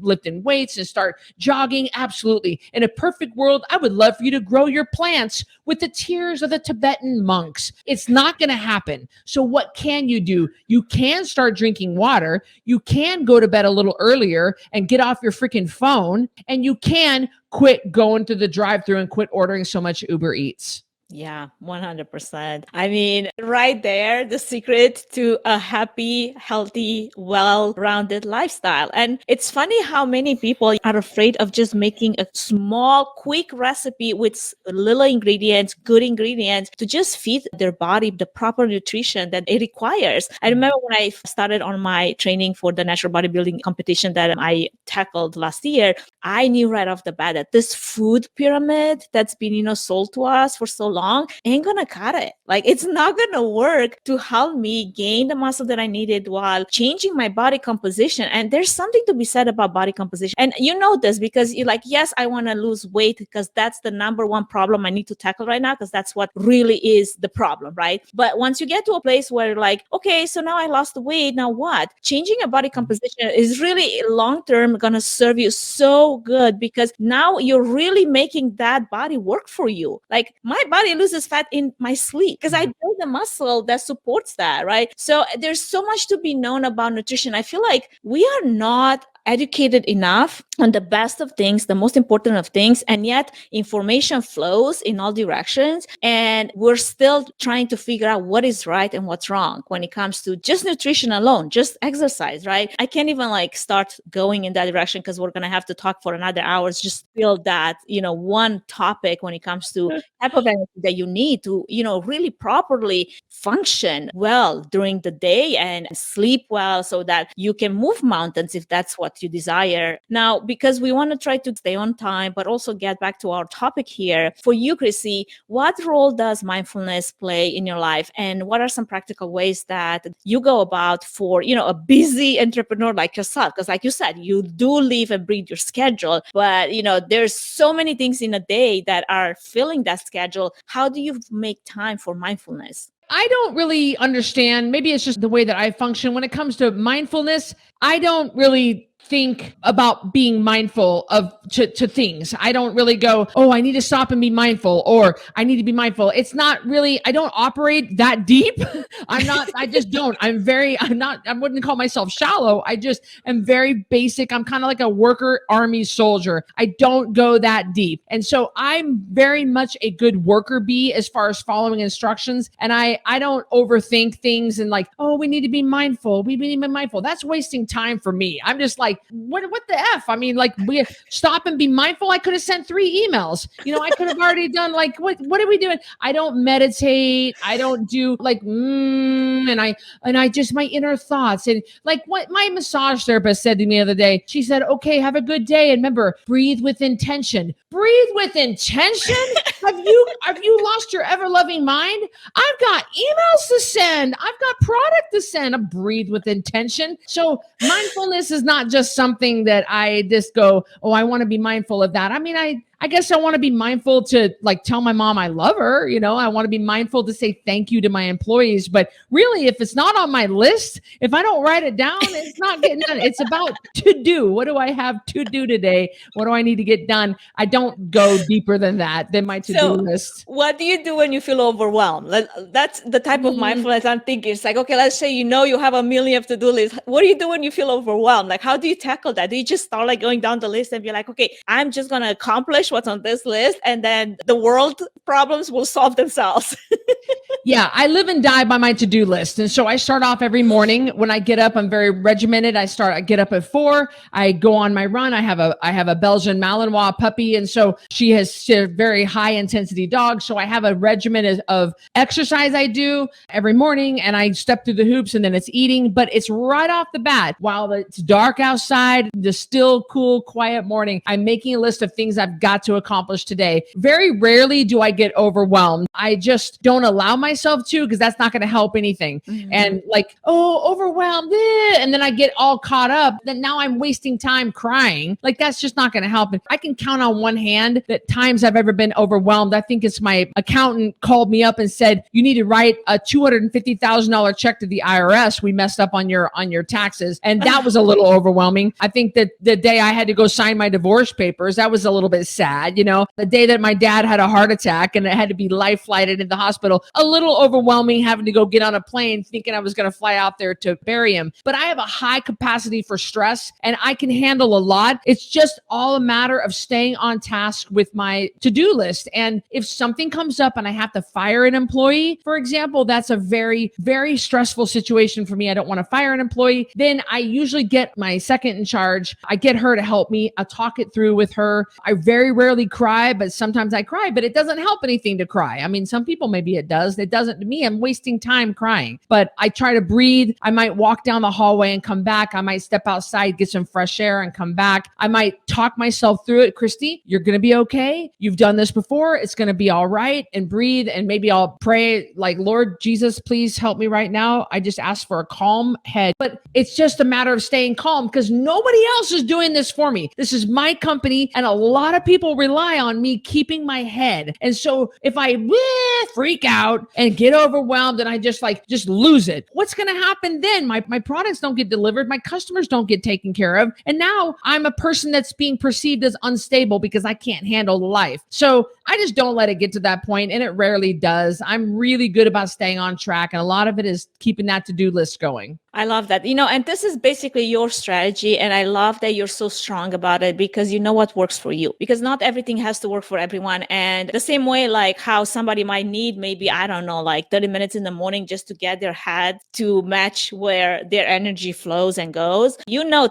[SPEAKER 1] lifting weights and start jogging. Absolutely. In a perfect world, I would love for you to grow your plants with the tears of the Tibetan monk. hunks. It's not going to happen. So what can you do? You can start drinking water. You can go to bed a little earlier and get off your freaking phone. And you can quit going to the drive-thru and quit ordering so much Uber Eats.
[SPEAKER 3] Yeah, 100%. I mean, right there, the secret to a happy, healthy, well-rounded lifestyle. And it's funny how many people are afraid of just making a small, quick recipe with little ingredients, good ingredients to just feed their body the proper nutrition that it requires. I remember when I started on my training for the natural bodybuilding competition that I tackled last year, I knew right off the bat that this food pyramid that's been, sold to us for so long ain't gonna cut it. Like, it's not gonna work to help me gain the muscle that I needed while changing my body composition. And there's something to be said about body composition. And you know this because you're like, yes, I want to lose weight because that's the number one problem I need to tackle right now, because that's what really is the problem, right? But once you get to a place where like, okay, so now I lost the weight, now what? Changing your body composition is really long-term gonna serve you so good, because now you're really making that body work for you. Like, my body loses fat in my sleep because I build the muscle that supports that, right? So there's so much to be known about nutrition. I feel like we are not educated enough on the best of things, the most important of things, and yet information flows in all directions, and we're still trying to figure out what is right and what's wrong when it comes to just nutrition alone, just exercise, right? I can't even start going in that direction because we're going to have to talk for another hour, just build that, one topic when it comes to type of energy that you need to, really properly function well during the day and sleep well so that you can move mountains if that's what you desire. Now, because we want to try to stay on time, but also get back to our topic here. For you, Cristy, what role does mindfulness play in your life? And what are some practical ways that you go about for, a busy entrepreneur like yourself? Because like you said, you do live and breathe your schedule, but, there's so many things in a day that are filling that schedule. How do you make time for mindfulness?
[SPEAKER 1] I don't really understand. Maybe it's just the way that I function. When it comes to mindfulness, I don't really think about being mindful of to things. I don't really go, oh, I need to stop and be mindful, or I need to be mindful. It's not really, I don't operate that deep. I just don't. I wouldn't call myself shallow. I just am very basic. I'm kind of like a worker army soldier. I don't go that deep. And so I'm very much a good worker bee as far as following instructions. And I don't overthink things and like, oh, we need to be mindful. We need to be mindful. That's wasting time for me. I'm just like, what the F? I mean, we stop and be mindful. I could have sent 3 emails. I could have already done what are we doing? I don't meditate. I don't do and I just my inner thoughts. And like what my massage therapist said to me the other day, she said, okay, have a good day. And remember, breathe with intention. Breathe with intention? Have you lost your ever-loving mind? I've got emails to send. I've got product to send. I breathe with intention. So mindfulness is not just something that I just go, oh, I want to be mindful of that. I mean, I guess I want to be mindful to tell my mom I love her. I want to be mindful to say thank you to my employees. But really, if it's not on my list, if I don't write it down, it's not getting done. It's about to do. What do I have to do today? What do I need to get done? I don't go deeper than my to-do list.
[SPEAKER 3] What do you do when you feel overwhelmed? That's the type of mindfulness I'm thinking. It's like, okay, let's say you have a million to-do lists. What do you do when you feel overwhelmed? How do you tackle that? Do you just start going down the list and be like, okay, I'm just going to accomplish what's on this list, and then the world problems will solve themselves?
[SPEAKER 1] Yeah, I live and die by my to-do list. And so I start off every morning when I get up. I'm very regimented. I get up at 4. I go on my run. I have a Belgian Malinois puppy. And so she has a very high intensity dog. So I have a regimen of exercise I do every morning, and I step through the hoops, and then it's eating. But it's right off the bat, while it's dark outside, the still, cool, quiet morning, I'm making a list of things I've got to accomplish today. Very rarely do I get overwhelmed. I just don't allow myself to, because that's not going to help anything. Mm-hmm. And overwhelmed, and then I get all caught up. Then now I'm wasting time crying. That's just not going to help. I can count on one hand the times I've ever been overwhelmed. I think it's my accountant called me up and said, you need to write a $250,000 check to the IRS. We messed up on your taxes. And that was a little overwhelming. I think that the day I had to go sign my divorce papers, that was a little bit sad. The day that my dad had a heart attack and it had to be life flighted in the hospital, a little little overwhelming having to go get on a plane thinking I was going to fly out there to bury him. But I have a high capacity for stress and I can handle a lot. It's just all a matter of staying on task with my to-do list. And if something comes up and I have to fire an employee, for example, that's a very, very stressful situation for me. I don't want to fire an employee. Then I usually get my second in charge. I get her to help me. I talk it through with her. I very rarely cry, but sometimes I cry, but it doesn't help anything to cry. I mean, some people, maybe it does. It doesn't to me. I'm wasting time crying, but I try to breathe. I might walk down the hallway and come back. I might step outside, get some fresh air and come back. I might talk myself through it. Cristy, you're going to be okay. You've done this before. It's going to be all right, and breathe. And maybe I'll pray like, Lord Jesus, please help me right now. I just ask for a calm head, but it's just a matter of staying calm because nobody else is doing this for me. This is my company. And a lot of people rely on me keeping my head. And so if I freak out and get overwhelmed and I just lose it, what's going to happen then? My products don't get delivered. My customers don't get taken care of. And now I'm a person that's being perceived as unstable because I can't handle life. So I just don't let it get to that point, and it rarely does. I'm really good about staying on track, and a lot of it is keeping that to-do list going.
[SPEAKER 3] I love that. And this is basically your strategy. And I love that you're so strong about it because you know what works for you, because not everything has to work for everyone. And the same way, like how somebody might need maybe, I don't know, like 30 minutes in the morning just to get their head to match where their energy flows and goes.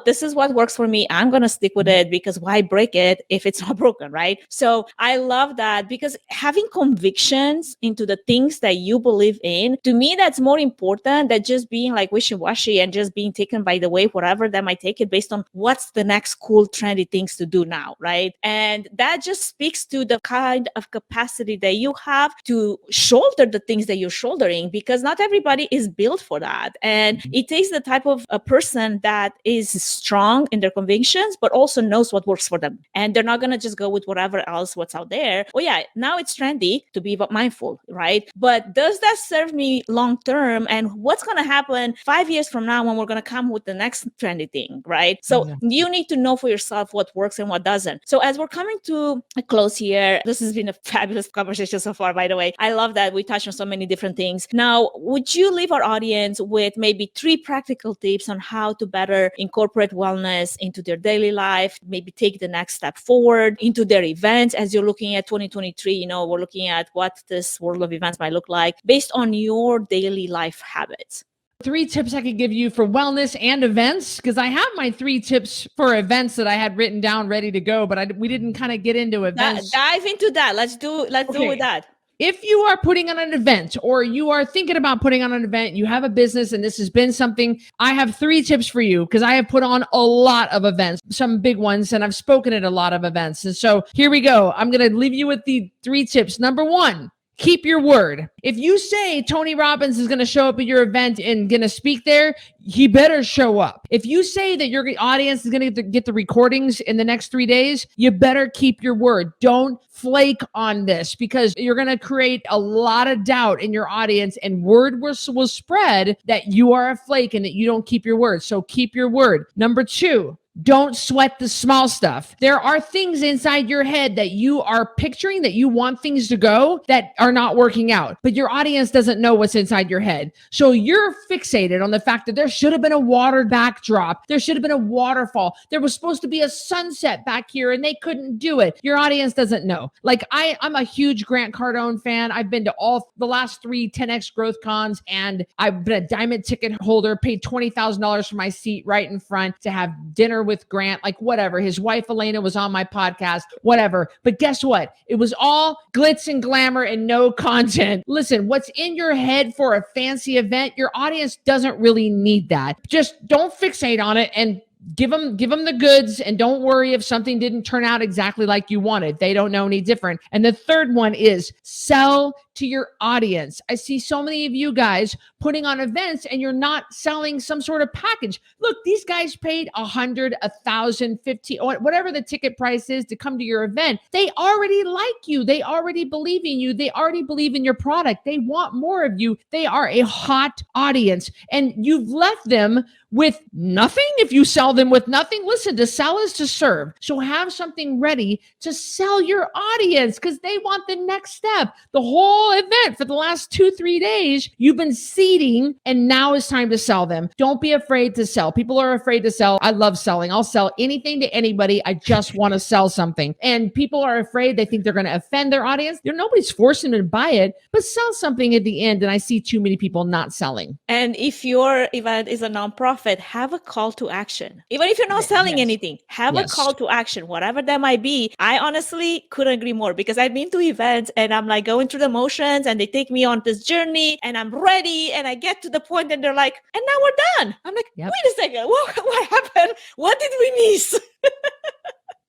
[SPEAKER 3] This is what works for me. I'm going to stick with it because why break it if it's not broken, right? So I love that because having convictions into the things that you believe in, to me, that's more important than just being like wishy-washy and just being taken by the wave, whatever that might take it based on what's the next cool trendy things to do now, right? And that just speaks to the kind of capacity that you have to shoulder the things that you're shouldering, because not everybody is built for that. And it takes the type of a person that is strong in their convictions, but also knows what works for them. And they're not going to just go with whatever else what's out there. Oh yeah, now it's trendy to be mindful, right? But does that serve me long term? And what's going to happen 5 years from now when we're going to come with the next trendy thing, right? So you need to know for yourself what works and what doesn't. So as we're coming to a close here, this has been a fabulous conversation so far, by the way. I love that we touched on so many different things. Now, would you leave our audience with maybe 3 practical tips on how to better incorporate wellness into their daily life, maybe take the next step forward into their events as you're looking at 2023? We're looking at what this world of events might look like based on your daily life habits.
[SPEAKER 1] 3 tips I could give you for wellness and events, because I have my 3 tips for events that I had written down ready to go, but we didn't kind of get into events.
[SPEAKER 3] Dive into that. Let's do with that.
[SPEAKER 1] If you are putting on an event or you are thinking about putting on an event, you have a business and this has been something, I have 3 tips for you because I have put on a lot of events, some big ones, and I've spoken at a lot of events. And so here we go. I'm going to leave you with the 3 tips. Number 1, keep your word. If you say Tony Robbins is going to show up at your event and going to speak there, he better show up. If you say that your audience is going to get the recordings in the next 3 days, you better keep your word. Don't flake on this because you're going to create a lot of doubt in your audience, and word will spread that you are a flake and that you don't keep your word. So keep your word. Number 2, don't sweat the small stuff. There are things inside your head that you are picturing that you want things to go that are not working out, but your audience doesn't know what's inside your head. So you're fixated on the fact that there should have been a water backdrop. There should have been a waterfall. There was supposed to be a sunset back here and they couldn't do it. Your audience doesn't know. Like I'm a huge Grant Cardone fan. I've been to all the last 3 10X growth cons, and I've been a diamond ticket holder, paid $20,000 for my seat right in front to have dinner with Grant, like whatever. His wife, Elena, was on my podcast, whatever. But guess what? It was all glitz and glamour and no content. Listen, what's in your head for a fancy event, your audience doesn't really need that. Just don't fixate on it and give them the goods, and don't worry if something didn't turn out exactly like you wanted. They don't know any different. And the third one is sell to your audience. I see so many of you guys putting on events and you're not selling some sort of package. Look, these guys paid $100, $1,000, $50, whatever the ticket price is to come to your event. They already like you. They already believe in you. They already believe in your product. They want more of you. They are a hot audience, and you've left them with nothing. If you sell them with nothing, listen, to sell is to serve. So have something ready to sell your audience because they want the next step. The whole event for the last 2-3 days, you've been seeding and now it's time to sell them. Don't be afraid to sell. People are afraid to sell. I love selling. I'll sell anything to anybody. I just want to sell something. And people are afraid. They think they're going to offend their audience. Nobody's forcing them to buy it, but sell something at the end. And I see too many people not selling.
[SPEAKER 3] And if your event is a nonprofit, have a call to action. Even if you're not selling anything, have a call to action, whatever that might be. I honestly couldn't agree more because I've been to events and I'm like going through the motions and they take me on this journey and I'm ready and I get to the point and they're like, and now we're done. I'm like, wait a second, what happened? What did we miss?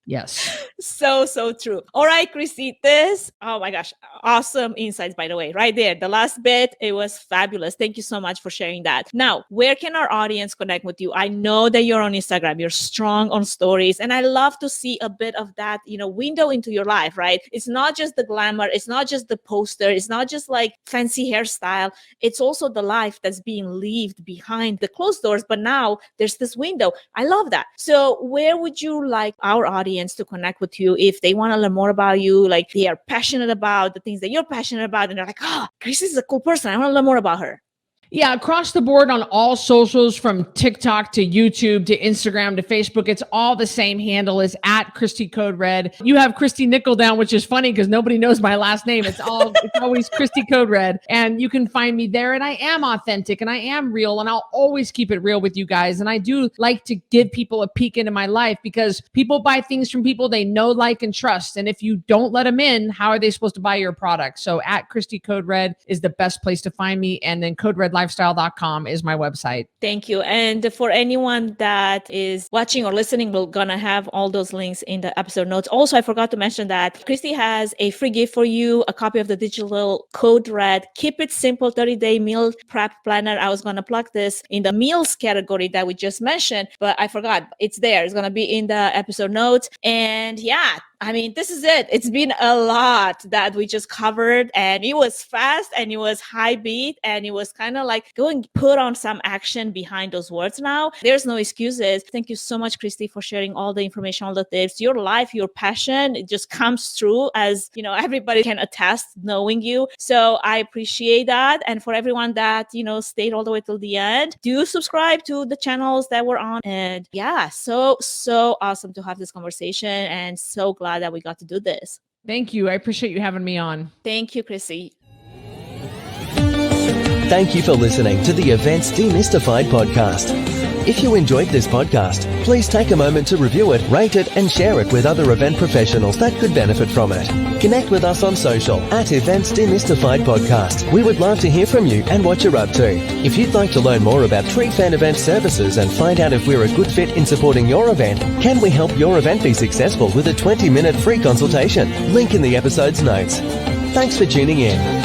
[SPEAKER 1] Yes.
[SPEAKER 3] So true. All right, Cristy, oh my gosh, awesome insights, by the way, right there. The last bit, it was fabulous. Thank you so much for sharing that. Now, where can our audience connect with you? I know that you're on Instagram, you're strong on stories, and I love to see a bit of that, window into your life, right? It's not just the glamour. It's not just the poster. It's not just like fancy hairstyle. It's also the life that's being lived behind the closed doors. But now there's this window. I love that. So where would you like our audience to connect with you if they want to learn more about you, like they are passionate about the things that you're passionate about and they're like, Cristy is a cool person, I want to learn more about her?
[SPEAKER 1] Yeah, across the board on all socials, from TikTok to YouTube to Instagram to Facebook, it's all the same handle, is at Cristy Code Red. You have Cristy Nickel down, which is funny because nobody knows my last name. It's always Cristy Code Red. And you can find me there. And I am authentic and I am real and I'll always keep it real with you guys. And I do like to give people a peek into my life because people buy things from people they know, like, and trust. And if you don't let them in, how are they supposed to buy your product? So at Cristy Code Red is the best place to find me. And then coderedlifestyle.com is my website.
[SPEAKER 3] Thank you. And for anyone that is watching or listening, we're going to have all those links in the episode notes. Also, I forgot to mention that Cristy has a free gift for you, a copy of the digital Code Red Keep It Simple 30-day meal prep planner. I was going to plug this in the meals category that we just mentioned, but I forgot. It's there. It's going to be in the episode notes. And yeah, I mean, this is it. It's been a lot that we just covered, and it was fast and it was high beat and it was kind of like going put on some action behind those words now. There's no excuses. Thank you so much, Cristy, for sharing all the information, all the tips. Your life, your passion, it just comes through, as everybody can attest knowing you. So I appreciate that. And for everyone that, stayed all the way till the end, do subscribe to the channels that we're on. And yeah, so awesome to have this conversation and so glad that we got to do this.
[SPEAKER 1] Thank you. I appreciate you having me on.
[SPEAKER 3] Thank you, Cristy.
[SPEAKER 2] Thank you for listening to the Events Demystified podcast. If you enjoyed this podcast, please take a moment to review it, rate it, and share it with other event professionals that could benefit from it. Connect with us on social at Events Demystified Podcast. We would love to hear from you and what you're up to. If you'd like to learn more about Trifan Event Services and find out if we're a good fit in supporting your event, can we help your event be successful with a 20-minute free consultation? Link in the episode's notes. Thanks for tuning in.